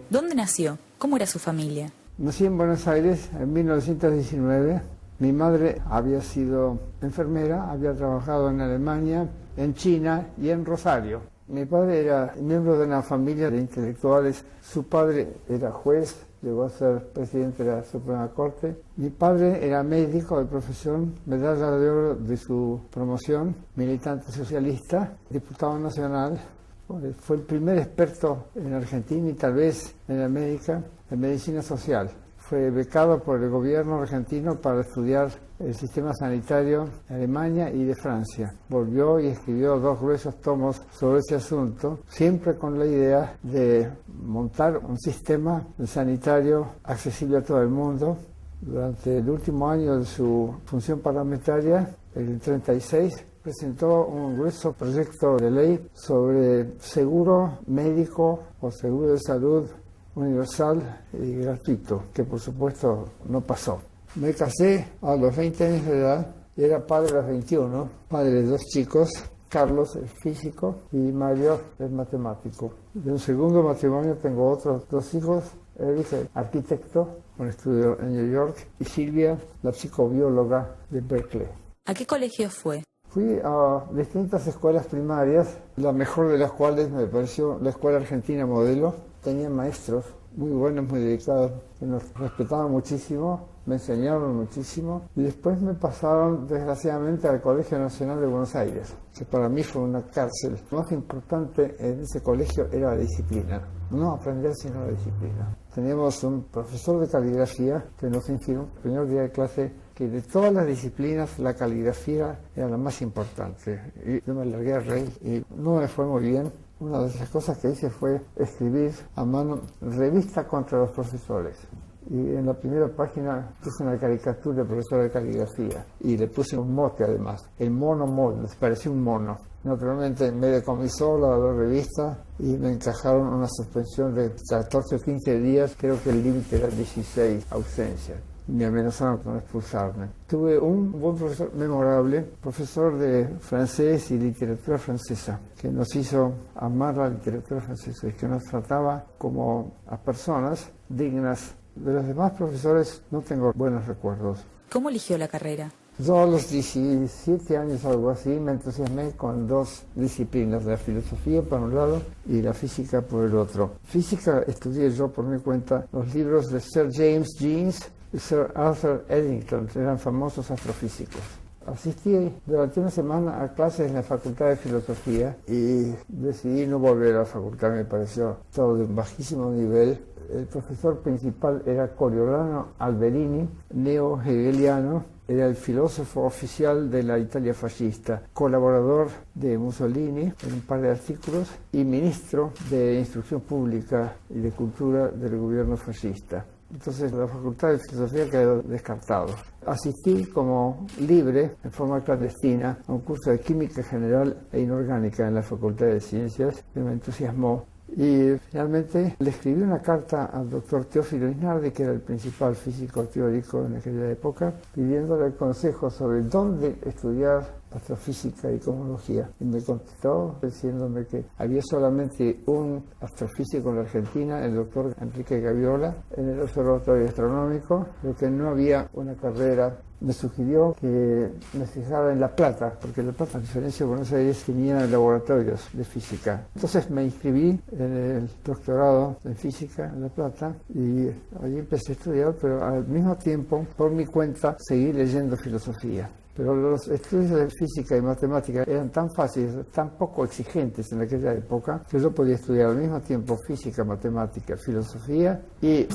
¿Dónde nació? ¿Cómo era su familia? Nací en Buenos Aires en 1919. Mi madre había sido enfermera, había trabajado en Alemania, en China y en Rosario. Mi padre era miembro de una familia de intelectuales. Su padre era juez, llegó a ser presidente de la Suprema Corte. Mi padre era médico de profesión, medalla de oro de su promoción, militante socialista, diputado nacional. Fue el primer experto en Argentina y tal vez en América en medicina social. Fue becado por el gobierno argentino para estudiar el sistema sanitario de Alemania y de Francia. Volvió y escribió 2 gruesos tomos sobre ese asunto, siempre con la idea de montar un sistema sanitario accesible a todo el mundo. Durante el último año de su función parlamentaria, el 36, presentó un grueso proyecto de ley sobre seguro médico o seguro de salud universal y gratuito, que por supuesto no pasó. Me casé a los 20 años de edad y era padre a los 21, padre de 2 chicos, Carlos, el físico, y Mario, el matemático. De un segundo matrimonio tengo otros 2 hijos, Eric, el arquitecto, con estudio en New York, y Silvia, la psicobióloga de Berkeley. ¿A qué colegio fue? Fui a distintas escuelas primarias, la mejor de las cuales me pareció la Escuela Argentina Modelo. Tenía maestros muy buenos, muy dedicados, que nos respetaban muchísimo, me enseñaron muchísimo. Y después me pasaron, desgraciadamente, al Colegio Nacional de Buenos Aires, que para mí fue una cárcel. Lo más importante en ese colegio era la disciplina. No aprender, sino la disciplina. Teníamos un profesor de caligrafía que nos enseñó, el primer día de clase, que de todas las disciplinas la caligrafía era la más importante. Y yo me largué a reír y no me fue muy bien. Una de las cosas que hice fue escribir a mano revista contra los profesores. Y en la primera página puse una caricatura del profesor de caligrafía y le puse un mote además, el mono mono, les parecía un mono. Naturalmente me decomisó la revista y me encajaron una suspensión de 14 o 15 días, creo que el límite era 16 ausencias. Me amenazaron con expulsarme. Tuve un buen profesor memorable, profesor de francés y literatura francesa, que nos hizo amar la literatura francesa y que nos trataba como a personas dignas. De los demás profesores no tengo buenos recuerdos. ¿Cómo eligió la carrera? Yo a los 17 años, algo así, me entusiasmé con 2 disciplinas, la filosofía por un lado y la física por el otro. Física estudié yo por mi cuenta los libros de Sir James Jeans y Sir Arthur Eddington, eran famosos astrofísicos. Asistí durante una semana a clases en la Facultad de Filosofía y decidí no volver a la facultad, me pareció todo de un bajísimo nivel. El profesor principal era Coriolano Alberini, neo-hegeliano, era el filósofo oficial de la Italia fascista, colaborador de Mussolini en un par de artículos y ministro de Instrucción Pública y de Cultura del gobierno fascista. Entonces la Facultad de Filosofía quedó descartado. Asistí como libre, en forma clandestina, a un curso de Química General e Inorgánica en la Facultad de Ciencias, que me entusiasmó. Y finalmente le escribí una carta al doctor Teófilo Isnardi, que era el principal físico teórico en aquella época, pidiéndole consejo sobre dónde estudiar astrofísica y cosmología. Y me contestó diciéndome que había solamente un astrofísico en la Argentina, el doctor Enrique Gaviola, en el Observatorio Astronómico, pero que no había una carrera. Me sugirió que me fijara en La Plata, porque La Plata, a diferencia de Buenos Aires, tenía laboratorios de física. Entonces me inscribí en el doctorado en física en La Plata y allí empecé a estudiar, pero al mismo tiempo, por mi cuenta, seguí leyendo filosofía. Pero los estudios de física y matemática eran tan fáciles, tan poco exigentes en aquella época, que yo podía estudiar al mismo tiempo física, matemática, filosofía y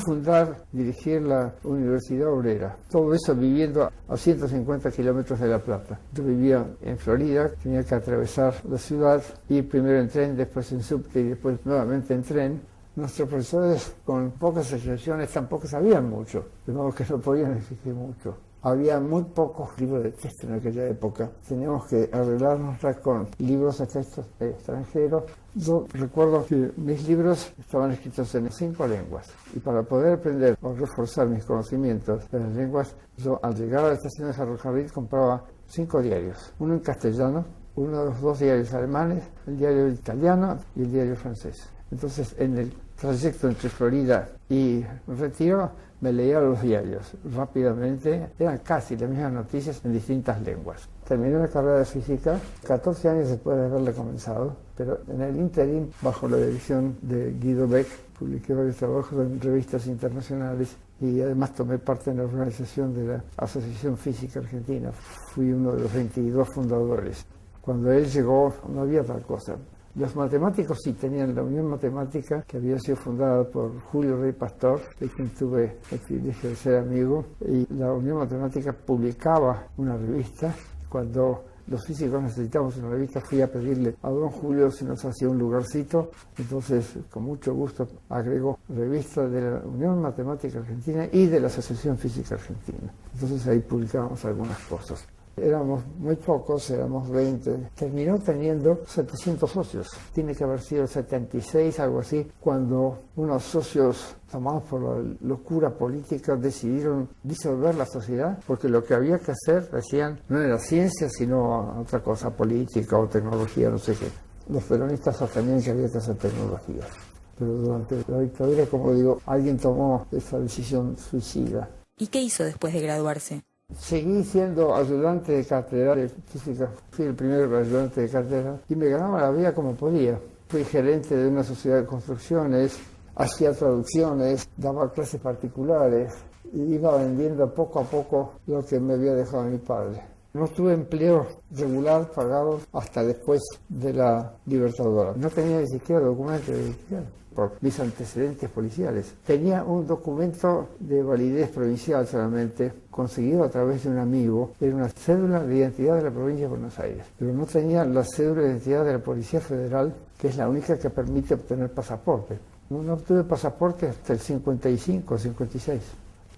dirigir la Universidad Obrera. Todo eso viviendo a 150 kilómetros de La Plata. Yo vivía en Florida, tenía que atravesar la ciudad, ir primero en tren, después en subte y después nuevamente en tren. Nuestros profesores, con pocas excepciones, tampoco sabían mucho, de modo que no podían exigir mucho. Había muy pocos libros de texto en aquella época. Teníamos que arreglarnos con libros de textos extranjeros. Yo recuerdo que mis libros estaban escritos en 5 lenguas. Y para poder aprender o reforzar mis conocimientos de las lenguas, yo al llegar a la estación de ferrocarril compraba 5 diarios. Uno en castellano, uno de los dos diarios alemanes, el diario italiano y el diario francés. Entonces, en el trayecto entre Florida y Retiro, me leía los diarios rápidamente. Eran casi las mismas noticias en distintas lenguas. Terminé la carrera de física 14 años después de haberla comenzado, pero en el ínterin, bajo la dirección de Guido Beck, publiqué varios trabajos en revistas internacionales y además tomé parte en la organización de la Asociación Física Argentina. Fui uno de los 22 fundadores. Cuando él llegó no había tal cosa. Los matemáticos sí tenían la Unión Matemática, que había sido fundada por Julio Rey Pastor, de quien tuve el privilegio de ser amigo, y la Unión Matemática publicaba una revista. Cuando los físicos necesitábamos una revista, fui a pedirle a don Julio si nos hacía un lugarcito. Entonces, con mucho gusto, agregó revista de la Unión Matemática Argentina y de la Asociación Física Argentina. Entonces ahí publicábamos algunas cosas. Éramos muy pocos, éramos 20. Terminó teniendo 700 socios. Tiene que haber sido el 76, algo así, cuando unos socios tomados por la locura política decidieron disolver la sociedad, porque lo que había que hacer, decían, no era ciencia, sino otra cosa, política o tecnología, no sé qué. Los peronistas sostenían que había que hacer tecnología. Pero durante la dictadura, como digo, alguien tomó esa decisión suicida. ¿Y qué hizo después de graduarse? Seguí siendo ayudante de cátedra de física. Fui el primer ayudante de cátedra y me ganaba la vida como podía. Fui gerente de una sociedad de construcciones, hacía traducciones, daba clases particulares y iba vendiendo poco a poco lo que me había dejado mi padre. No tuve empleo regular pagado hasta después de la Libertadora. No tenía ni siquiera documento de identidad por mis antecedentes policiales. Tenía un documento de validez provincial solamente, conseguido a través de un amigo. Era una cédula de identidad de la provincia de Buenos Aires, pero no tenía la cédula de identidad de la Policía Federal, que es la única que permite obtener pasaporte. No obtuve pasaporte hasta el 55, 56.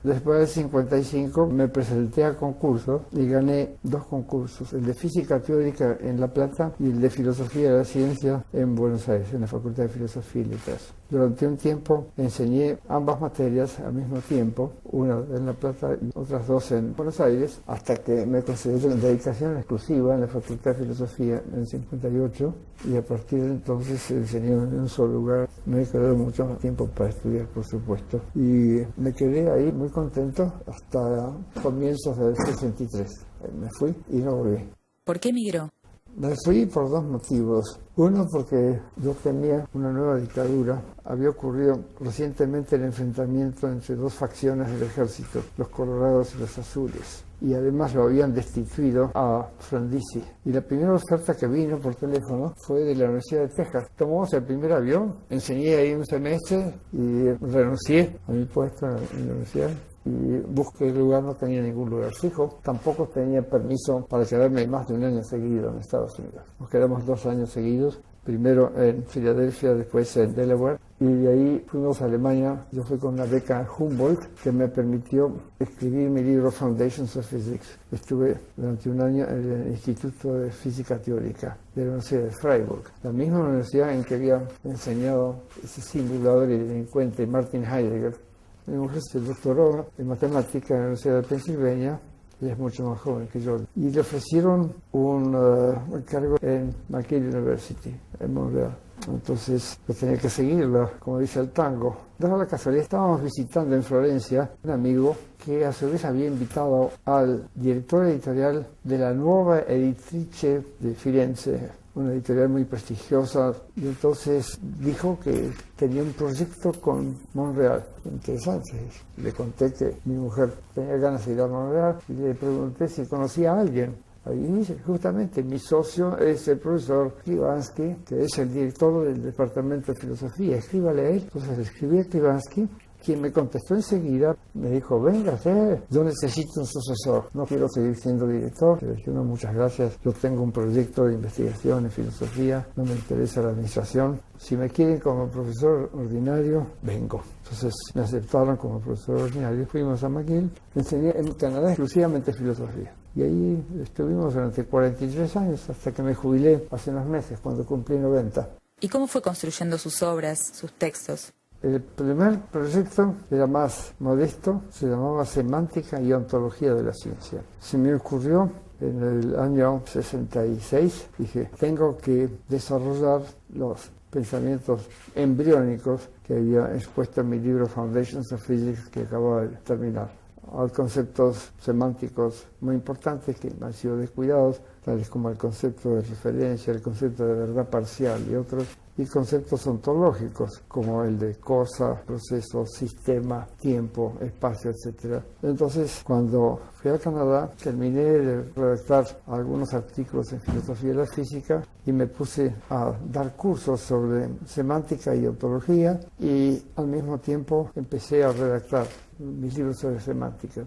Después del 55 me presenté a concursos y gané 2 concursos, el de Física Teórica en La Plata y el de Filosofía de la Ciencia en Buenos Aires, en la Facultad de Filosofía y Letras. Durante un tiempo enseñé ambas materias al mismo tiempo, una en La Plata y otras 2 en Buenos Aires, hasta que me concedieron dedicación exclusiva en la Facultad de Filosofía en el 58, y a partir de entonces enseñé en un solo lugar. Me quedé mucho más tiempo para estudiar, por supuesto, y me quedé ahí muy contento hasta comienzos del 63. Me fui y no volví. ¿Por qué emigró? Me fui por 2 motivos. Uno, porque yo temía una nueva dictadura. Había ocurrido recientemente el enfrentamiento entre 2 facciones del ejército, los colorados y los azules. Y además lo habían destituido a Frondizi. Y la primera oferta que vino por teléfono fue de la Universidad de Texas. Tomamos el primer avión, enseñé ahí un semestre y renuncié a mi puesto en la universidad. Y busqué el lugar, no tenía ningún lugar fijo. Tampoco tenía permiso para quedarme más de un año seguido en Estados Unidos. Nos quedamos 2 años seguidos, primero en Filadelfia, después en Delaware, y de ahí fuimos a Alemania. Yo fui con una beca Humboldt que me permitió escribir mi libro Foundations of Physics. Estuve durante un año en el Instituto de Física Teórica de la Universidad de Freiburg, la misma universidad en que había enseñado ese simulador y delincuente Martin Heidegger. Mi mujer se doctoró en matemática en la Universidad de Pensilvania, ella es mucho más joven que yo, y le ofrecieron un cargo en McGill University, en Montreal. Entonces yo tenía que seguirla, como dice el tango. Dada la casualidad, estábamos visitando en Florencia un amigo que a su vez había invitado al director editorial de la Nuova Editrice de Firenze, una editorial muy prestigiosa, y entonces dijo que tenía un proyecto con Montreal. Interesante. Le conté que mi mujer tenía ganas de ir a Montreal y le pregunté si conocía a alguien. Ahí dice, justamente, mi socio es el profesor Klivansky, que es el director del Departamento de Filosofía. Escríbale a él. Entonces le escribí a Klivansky, quien me contestó enseguida. Me dijo, venga, yo necesito un sucesor. No quiero seguir siendo director. Le dije, no, muchas gracias. Yo tengo un proyecto de investigación en filosofía. No me interesa la administración. Si me quieren como profesor ordinario, vengo. Entonces me aceptaron como profesor ordinario. Fuimos a McGill. Enseñé en Canadá exclusivamente filosofía. Y ahí estuvimos durante 43 años, hasta que me jubilé hace unos meses, cuando cumplí 90. ¿Y cómo fue construyendo sus obras, sus textos? El primer proyecto era más modesto, se llamaba Semántica y Ontología de la Ciencia. Se me ocurrió en el año 66, dije, tengo que desarrollar los pensamientos embriónicos que había expuesto en mi libro Foundations of Physics, que acababa de terminar. Hay conceptos semánticos muy importantes que han sido descuidados, tales como el concepto de referencia, el concepto de verdad parcial y otros, y conceptos ontológicos como el de cosa, proceso, sistema, tiempo, espacio, etc. Entonces, cuando fui a Canadá, terminé de redactar algunos artículos en filosofía de la física y me puse a dar cursos sobre semántica y ontología, y al mismo tiempo empecé a redactar mis libros sobre semántica.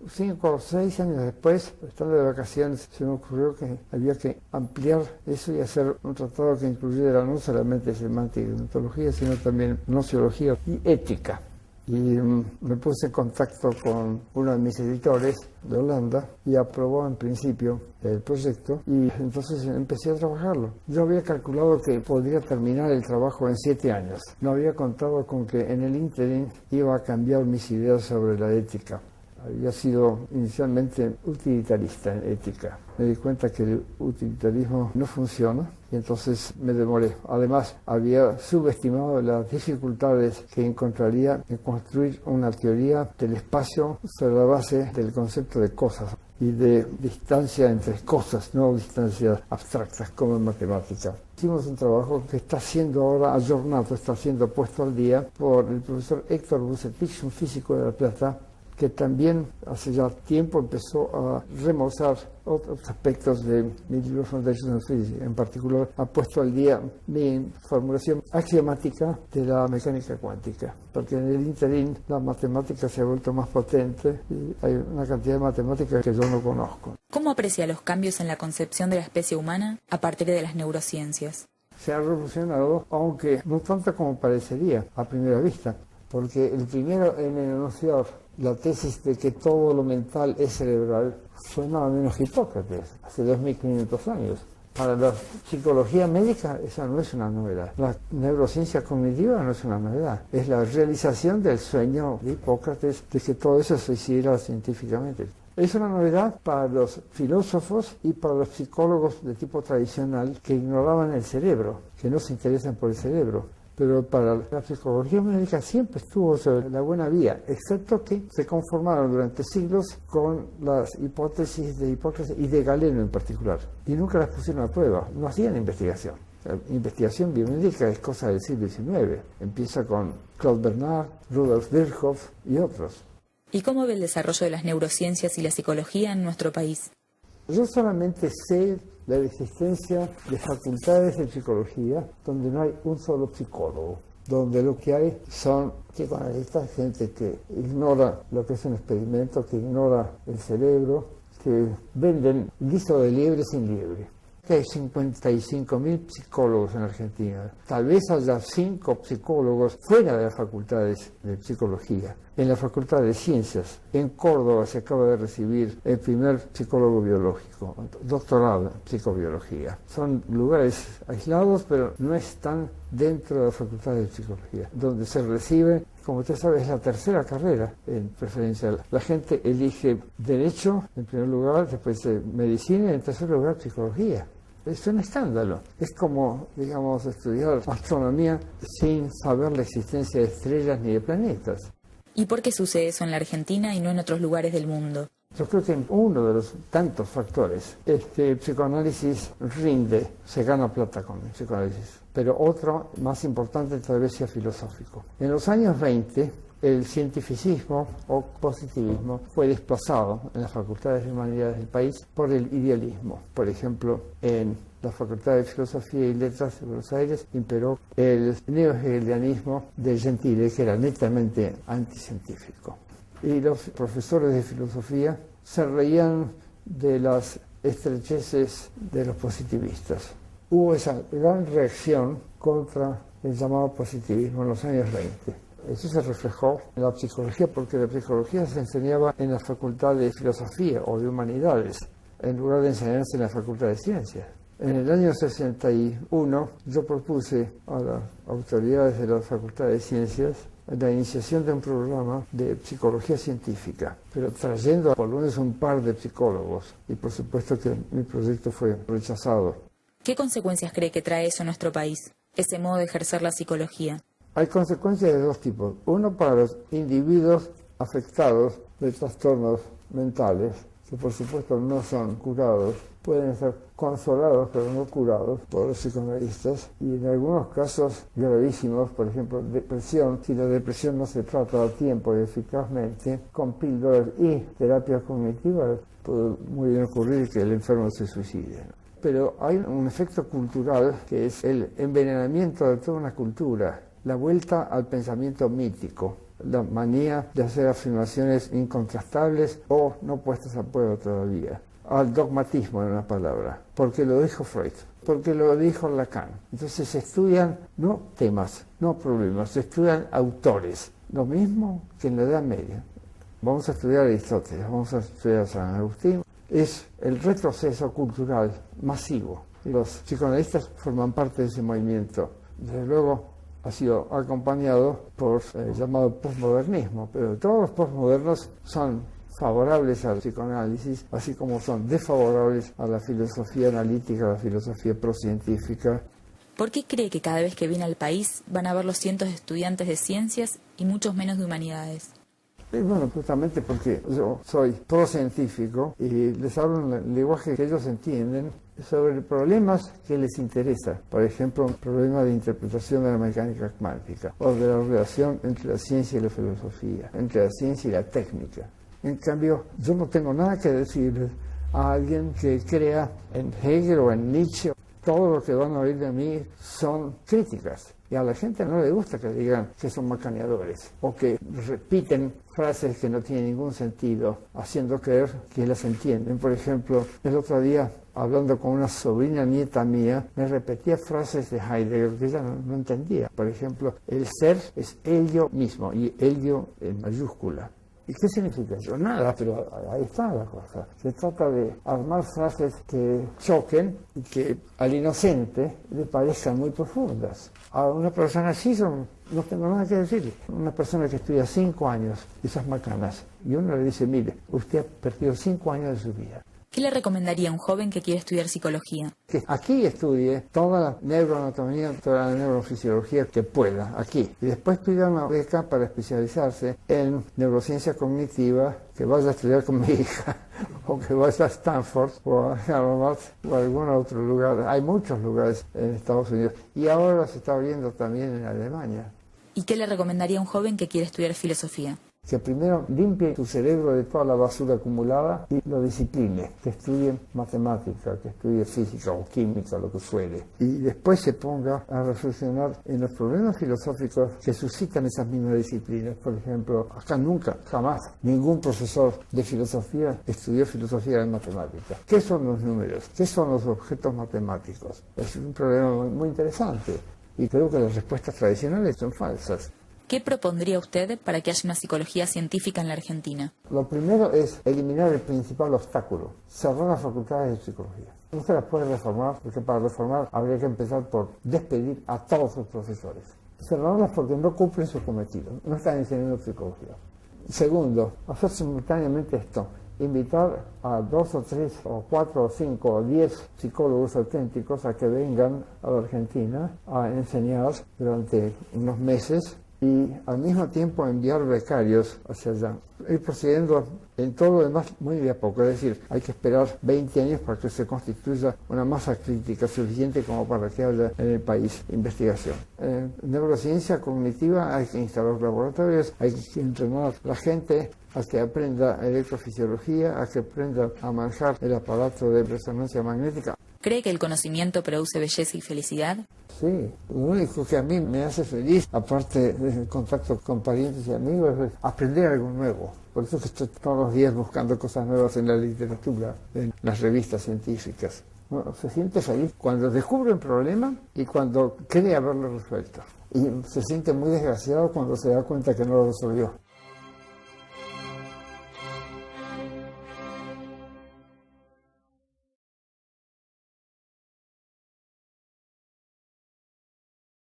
5 o 6 años después, estando de vacaciones, se me ocurrió que había que ampliar eso y hacer un tratado que incluyera no solamente semántica y ontología, sino también nociología y ética. Y me puse en contacto con uno de mis editores de Holanda y aprobó en principio el proyecto, y entonces empecé a trabajarlo. Yo había calculado que podría terminar el trabajo en 7 años. No había contado con que en el ínterin iba a cambiar mis ideas sobre la ética. Había sido inicialmente utilitarista en ética. Me di cuenta que el utilitarismo no funciona y entonces me demoré. Además, había subestimado las dificultades que encontraría en construir una teoría del espacio sobre la base del concepto de cosas y de distancia entre cosas, no distancias abstractas como en matemática. Hicimos un trabajo que está siendo ahora ayornado, está siendo puesto al día por el profesor Héctor Bucetich, un físico de La Plata, que también hace ya tiempo empezó a remozar otros aspectos de mi libro Foundations of Physics. En particular, ha puesto al día mi formulación axiomática de la mecánica cuántica, porque en el interín la matemática se ha vuelto más potente y hay una cantidad de matemáticas que yo no conozco. ¿Cómo aprecia los cambios en la concepción de la especie humana a partir de las neurociencias? Se ha revolucionado, aunque no tanto como parecería a primera vista, porque el primero en enunciar la tesis de que todo lo mental es cerebral fue nada menos que Hipócrates, hace 2500 años. Para la psicología médica esa no es una novedad. La neurociencia cognitiva no es una novedad. Es la realización del sueño de Hipócrates de que todo eso se hiciera científicamente. Es una novedad para los filósofos y para los psicólogos de tipo tradicional que ignoraban el cerebro, que no se interesan por el cerebro. Pero para la psicología médica siempre estuvo sobre la buena vía, excepto que se conformaron durante siglos con las hipótesis de Hipócrates y de Galeno en particular, y nunca las pusieron a prueba, no hacían investigación. La investigación biomédica es cosa del siglo XIX, empieza con Claude Bernard, Rudolf Virchow y otros. ¿Y cómo ve el desarrollo de las neurociencias y la psicología en nuestro país? Yo solamente sé de la existencia de facultades de psicología donde no hay un solo psicólogo, donde lo que hay son psicoanalistas, gente que ignora lo que es un experimento, que ignora el cerebro, que venden guiso de liebre sin liebre. Hay 55.000 psicólogos en Argentina. Tal vez haya 5 psicólogos fuera de las facultades de psicología. En la Facultad de Ciencias, en Córdoba, se acaba de recibir el primer psicólogo biológico, doctorado en psicobiología. Son lugares aislados, pero no están dentro de la Facultad de Psicología, donde se recibe, como usted sabe, es la tercera carrera en preferencia. La gente elige Derecho en primer lugar, después Medicina y en tercer lugar Psicología. Es un escándalo. Es como, digamos, estudiar astronomía sin saber la existencia de estrellas ni de planetas. ¿Y por qué sucede eso en la Argentina y no en otros lugares del mundo? Yo creo que uno de los tantos factores es que el psicoanálisis rinde, se gana plata con el psicoanálisis. Pero otro, más importante, tal vez sea filosófico. En los años 20, el cientificismo o positivismo fue desplazado en las facultades de humanidades del país por el idealismo. Por ejemplo, en la Facultad de Filosofía y Letras de Buenos Aires imperó el neohegelianismo de Gentile, que era netamente anticientífico. Y los profesores de filosofía se reían de las estrecheces de los positivistas. Hubo esa gran reacción contra el llamado positivismo en los años 20. Eso se reflejó en la psicología, porque la psicología se enseñaba en la Facultad de Filosofía o de Humanidades, en lugar de enseñarse en la Facultad de Ciencias. En el año 61 yo propuse a las autoridades de la Facultad de Ciencias la iniciación de un programa de psicología científica, pero trayendo por lo menos un par de psicólogos. Y por supuesto que mi proyecto fue rechazado. ¿Qué consecuencias cree que trae eso a nuestro país, ese modo de ejercer la psicología? Hay consecuencias de dos tipos. Uno para los individuos afectados de trastornos mentales, que por supuesto no son curados, pueden ser consolados pero no curados por los psicoanalistas, y en algunos casos gravísimos, por ejemplo depresión, si la depresión no se trata a tiempo y eficazmente, con píldoras y terapias cognitivas puede muy bien ocurrir que el enfermo se suicide. Pero hay un efecto cultural que es el envenenamiento de toda una cultura, la vuelta al pensamiento mítico, la manía de hacer afirmaciones incontrastables o no puestas a prueba todavía, al dogmatismo en una palabra, porque lo dijo Freud, porque lo dijo Lacan. Entonces se estudian no temas, no problemas, se estudian autores, lo mismo que en la Edad Media. Vamos a estudiar a Aristóteles, vamos a estudiar a San Agustín. Es el retroceso cultural masivo. Los psicoanalistas forman parte de ese movimiento. Desde luego ha sido acompañado por el llamado postmodernismo, pero todos los postmodernos son favorables al psicoanálisis, así como son desfavorables a la filosofía analítica, a la filosofía procientífica. ¿Por qué cree que cada vez que viene al país van a ver los cientos de estudiantes de ciencias y muchos menos de humanidades? Y bueno, justamente porque yo soy procientífico y les hablo en el lenguaje que ellos entienden sobre problemas que les interesa. Por ejemplo, un problema de interpretación de la mecánica cuántica o de la relación entre la ciencia y la filosofía, entre la ciencia y la técnica. En cambio, yo no tengo nada que decirles a alguien que crea en Hegel o en Nietzsche. Todo lo que van a oír de mí son críticas. Y a la gente no le gusta que digan que son macaneadores o que repiten frases que no tienen ningún sentido, haciendo creer que las entienden. Por ejemplo, el otro día, hablando con una sobrina nieta mía, me repetía frases de Heidegger que ella no entendía. Por ejemplo, el ser es ello mismo, y ello en mayúscula. ¿Y qué significa eso? Nada, pero ahí está la cosa. Se trata de armar frases que choquen y que al inocente le parezcan muy profundas. A una persona así no tengo nada que decirle. Una persona que estudia 5 años esas macanas y uno le dice, mire, usted ha perdido 5 años de su vida. ¿Qué le recomendaría a un joven que quiere estudiar psicología? Que aquí estudie toda la neuroanatomía, toda la neurofisiología que pueda, aquí. Y después pida una beca para especializarse en neurociencia cognitiva, que vaya a estudiar con mi hija, o que vaya a Stanford, o a Harvard, o a algún otro lugar. Hay muchos lugares en Estados Unidos. Y ahora se está abriendo también en Alemania. ¿Y qué le recomendaría a un joven que quiere estudiar filosofía? Que primero limpie su cerebro de toda la basura acumulada y lo discipline, que estudie matemática, que estudie física o química, lo que fuere. Y después se ponga a reflexionar en los problemas filosóficos que suscitan esas mismas disciplinas. Por ejemplo, acá nunca, jamás, ningún profesor de filosofía estudió filosofía de matemática. ¿Qué son los números? ¿Qué son los objetos matemáticos? Es un problema muy interesante y creo que las respuestas tradicionales son falsas. ¿Qué propondría usted para que haya una psicología científica en la Argentina? Lo primero es eliminar el principal obstáculo, cerrar las facultades de psicología. No se las puede reformar, porque para reformar habría que empezar por despedir a todos sus profesores. Cerrarlas porque no cumplen su cometido, no están enseñando psicología. Segundo, hacer simultáneamente esto, invitar a 2 o 3 o 4 o 5 o 10 psicólogos auténticos a que vengan a la Argentina a enseñar durante unos meses y al mismo tiempo enviar becarios hacia allá. Ir procediendo en todo lo demás muy de a poco, es decir, hay que esperar 20 años para que se constituya una masa crítica suficiente como para que haya en el país investigación. En neurociencia cognitiva hay que instalar laboratorios, hay que entrenar a la gente a que aprenda electrofisiología, a que aprenda a manejar el aparato de resonancia magnética. ¿Cree que el conocimiento produce belleza y felicidad? Sí, lo único que a mí me hace feliz, aparte del contacto con parientes y amigos, es aprender algo nuevo. Por eso que estoy todos los días buscando cosas nuevas en la literatura, en las revistas científicas. Uno se siente feliz cuando descubre un problema y cuando cree haberlo resuelto. Y se siente muy desgraciado cuando se da cuenta que no lo resolvió.